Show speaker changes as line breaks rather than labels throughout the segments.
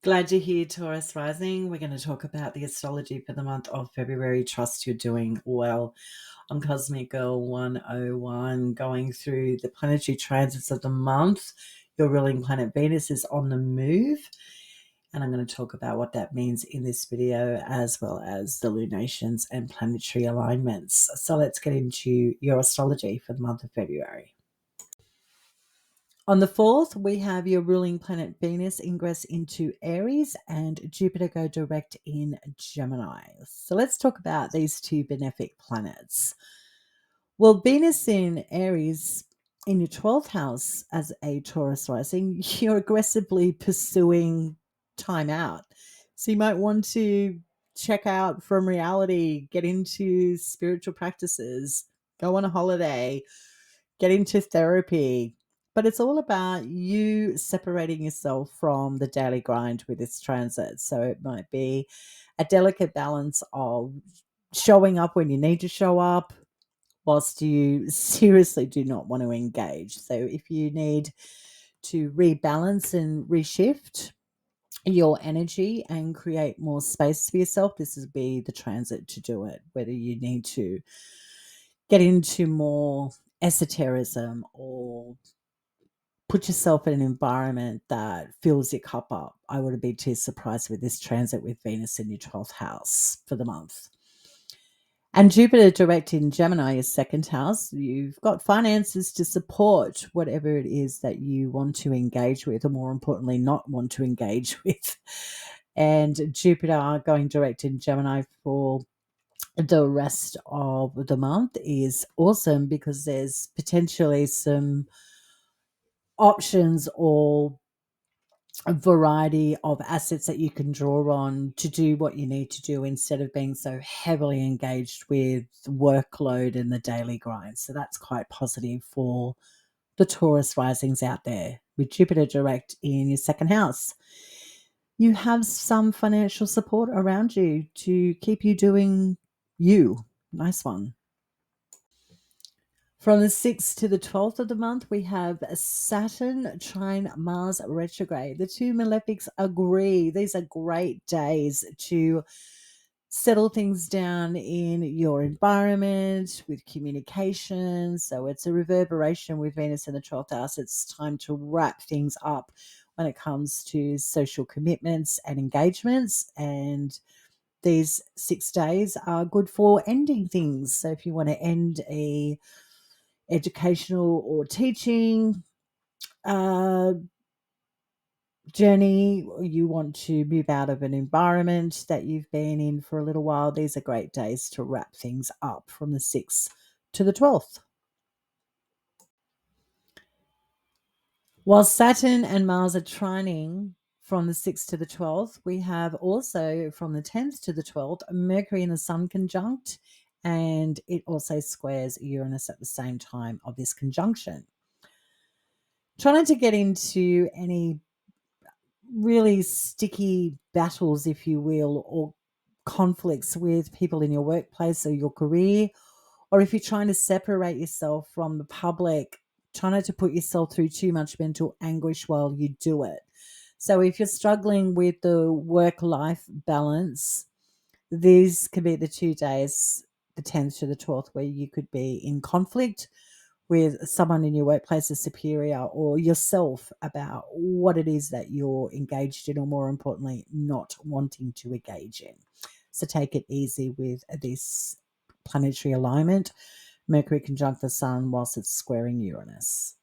Glad you're here, Taurus Rising. We're going to talk about the astrology for the month of February. Trust you're doing well. I'm Cosmic Girl 101, going through the planetary transits of the month. Your ruling planet Venus is on the move, and I'm going to talk about what that means in this video, as well as the lunations and planetary alignments. So let's get into your astrology for the month of February. On the 4th, we have your ruling planet Venus ingress into Aries and Jupiter go direct in Gemini. So let's talk about these two benefic planets. Well, Venus in Aries in your 12th house as a Taurus rising, you're aggressively pursuing time out. So you might want to check out from reality, get into spiritual practices, go on a holiday, get into therapy. But it's all about you separating yourself from the daily grind with this transit. So it might be a delicate balance of showing up when you need to show up, whilst you seriously do not want to engage. So if you need to rebalance and reshift your energy and create more space for yourself, this would be the transit to do it. Whether you need to get into more esotericism or put yourself in an environment that fills your cup up, I wouldn't be too surprised with this transit with Venus in your 12th house for the month. And Jupiter direct in Gemini, your second house, you've got finances to support whatever it is that you want to engage with, or more importantly, not want to engage with. And Jupiter going direct in Gemini for the rest of the month is awesome because there's potentially some options or a variety of assets that you can draw on to do what you need to do instead of being so heavily engaged with workload and the daily grind. So that's quite positive for the Taurus risings out there. With Jupiter direct in your second house, you have some financial support around you to keep you doing you. Nice one. From the 6th to the 12th of the month, we have Saturn trine Mars retrograde. The two malefics agree. These are great days to settle things down in your environment with communication. So it's a reverberation with Venus in the 12th house. It's time to wrap things up when it comes to social commitments and engagements. And these 6 days are good for ending things. So if you want to end a educational or teaching journey, you want to move out of an environment that you've been in for a little while, these are great days to wrap things up from the 6th to the 12th. While Saturn and Mars are trining from the 6th to the 12th, we have also from the 10th to the 12th, Mercury and the Sun conjunct, and it also squares Uranus at the same time of this conjunction. Trying to get into any really sticky battles, if you will, or conflicts with people in your workplace or your career, or if you're trying to separate yourself from the public, try not to put yourself through too much mental anguish while you do it. So if you're struggling with the work-life balance, these could be the 2 days, the 10th to the 12th, where you could be in conflict with someone in your workplace, a superior, or yourself about what it is that you're engaged in, or more importantly, not wanting to engage in. So take it easy with this planetary alignment, Mercury conjunct the Sun whilst it's squaring Uranus.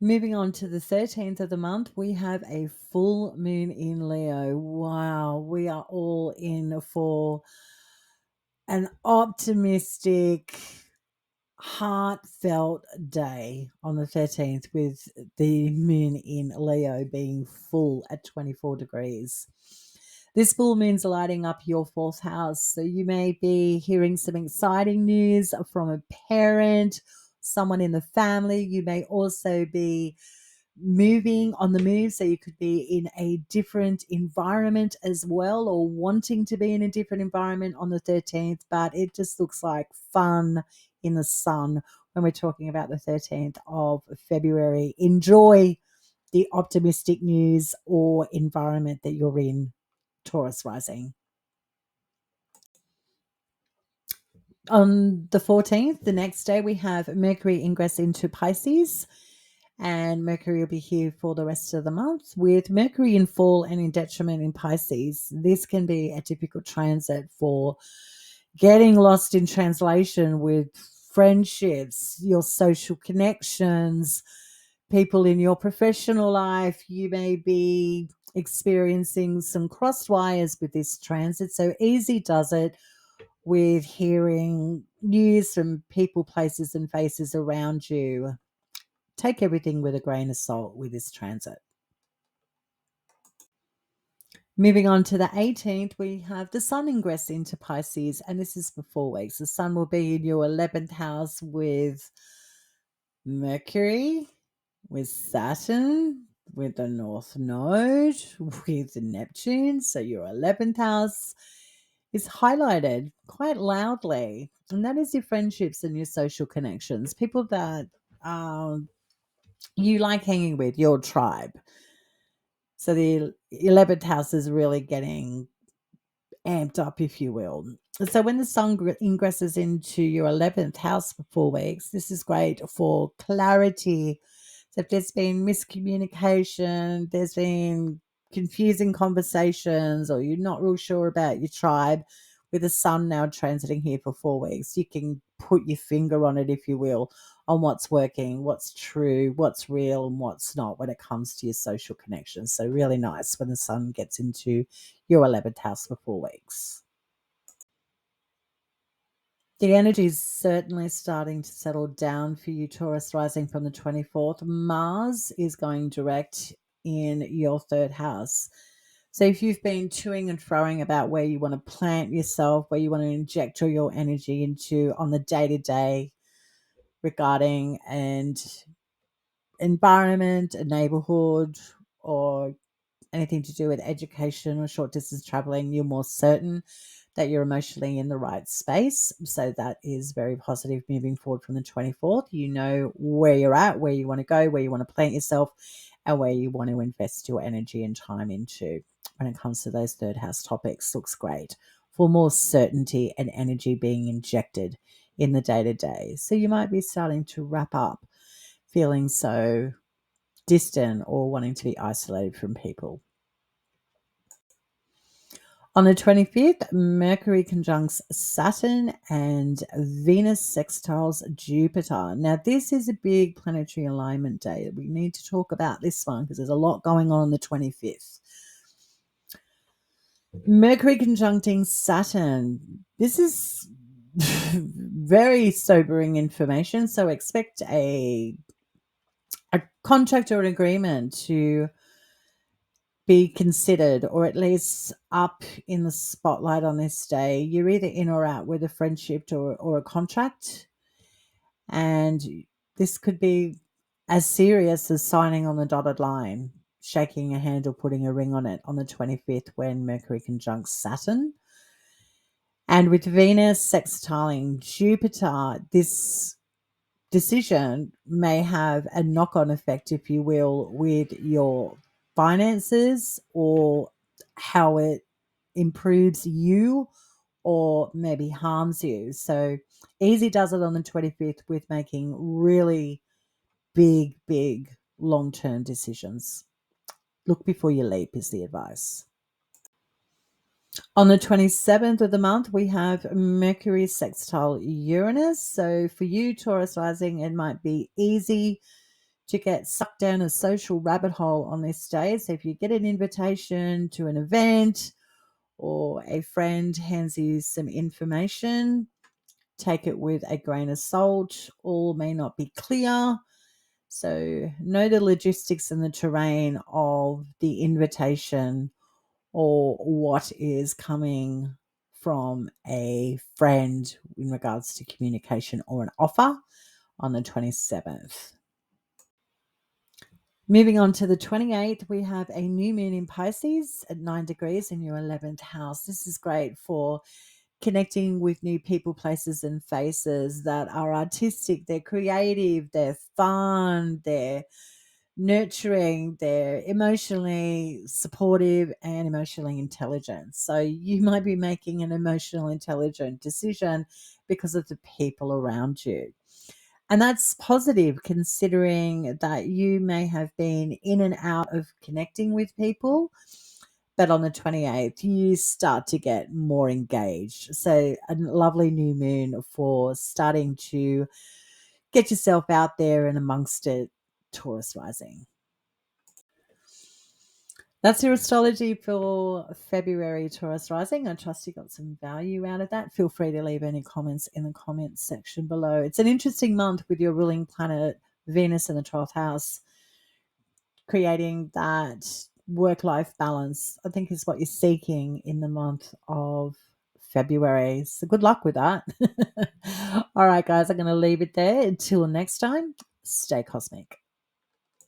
Moving on to the 13th of the month, we have a full moon in Leo. Wow, we are all in for an optimistic, heartfelt day on the 13th, with the moon in Leo being full at 24 degrees. This full moon's lighting up your 4th house, so you may be hearing some exciting news from a parent, someone in the family. You may also be moving on the move, so you could be in a different environment as well, or wanting to be in a different environment on the 13th, but it just looks like fun in the sun when we're talking about the 13th of February. Enjoy the optimistic news or environment that you're in, Taurus rising. On the 14th, the next day, we have Mercury ingress into Pisces, and Mercury will be here for the rest of the month. With Mercury in full and in detriment in Pisces, this can be a difficult transit for getting lost in translation with friendships, your social connections, people in your professional life. You may be experiencing some crossed wires with this transit. So easy does it with hearing news from people, places, and faces around you. Take everything with a grain of salt with this transit. Moving on to the 18th, we have the Sun ingress into Pisces, and this is for 4 weeks. The Sun will be in your 11th house with Mercury, with Saturn, with the North Node, with Neptune. So your 11th house is highlighted quite loudly, and that is your friendships and your social connections, people that you like hanging with, your tribe. So the 11th house is really getting amped up, if you will. So when the Sun ingresses into your 11th house for 4 weeks, this is great for clarity. So if there's been miscommunication, there's been confusing conversations, or you're not real sure about your tribe, with the Sun now transiting here for 4 weeks, you can put your finger on it, if you will, on what's working, what's true, what's real, and what's not when it comes to your social connections. So really nice when the Sun gets into your 11th house for 4 weeks. The energy is certainly starting to settle down for you, Taurus rising from the 24th. Mars is going direct in your 3rd house. So if you've been toing and froing about where you want to plant yourself, where you want to inject all your energy into on the day-to-day regarding an environment, a neighborhood, or anything to do with education or short distance traveling, you're more certain that you're emotionally in the right space. So that is very positive moving forward from the 24th. You know where you're at, where you want to go, where you want to plant yourself, and where you want to invest your energy and time into when it comes to those 3rd house topics. Looks great for more certainty and energy being injected in the day-to-day. So you might be starting to wrap up feeling so distant or wanting to be isolated from people. On the 25th, Mercury conjuncts Saturn and Venus sextiles Jupiter. Now, this is a big planetary alignment day. We need to talk about this one because there's a lot going on the 25th. Mercury conjuncting Saturn. This is very sobering information. So expect a contract or an agreement to be considered, or at least up in the spotlight on this day. You're either in or out with a friendship or a contract. And this could be as serious as signing on the dotted line, shaking a hand or putting a ring on it on the 25th when Mercury conjuncts Saturn. And with Venus sextiling Jupiter, this decision may have a knock-on effect, if you will, with your finances or how it improves you or maybe harms you. So easy does it on the 25th with making really big long-term decisions. Look before you leap is the advice. On the 27th of the month, we have Mercury sextile Uranus. So for you, Taurus rising, it might be easy to get sucked down a social rabbit hole on this day. So if you get an invitation to an event or a friend hands you some information, take it with a grain of salt. All may not be clear. So know the logistics and the terrain of the invitation or what is coming from a friend in regards to communication or an offer on the 27th. Moving on to the 28th, we have a new moon in Pisces at 9 degrees in your 11th house. This is great for connecting with new people, places, and faces that are artistic, they're creative, they're fun, they're nurturing, they're emotionally supportive and emotionally intelligent. So you might be making an emotional intelligent decision because of the people around you. And that's positive considering that you may have been in and out of connecting with people. But on the 28th, you start to get more engaged. So, a lovely new moon for starting to get yourself out there and amongst it, Taurus rising. That's your astrology for February, Taurus rising. I trust you got some value out of that. Feel free to leave any comments in the comments section below. It's an interesting month with your ruling planet, Venus, in the 12th house, creating that work life balance, I think, is what you're seeking in the month of February. So good luck with that. All right, guys, I'm going to leave it there. Until next time, stay cosmic.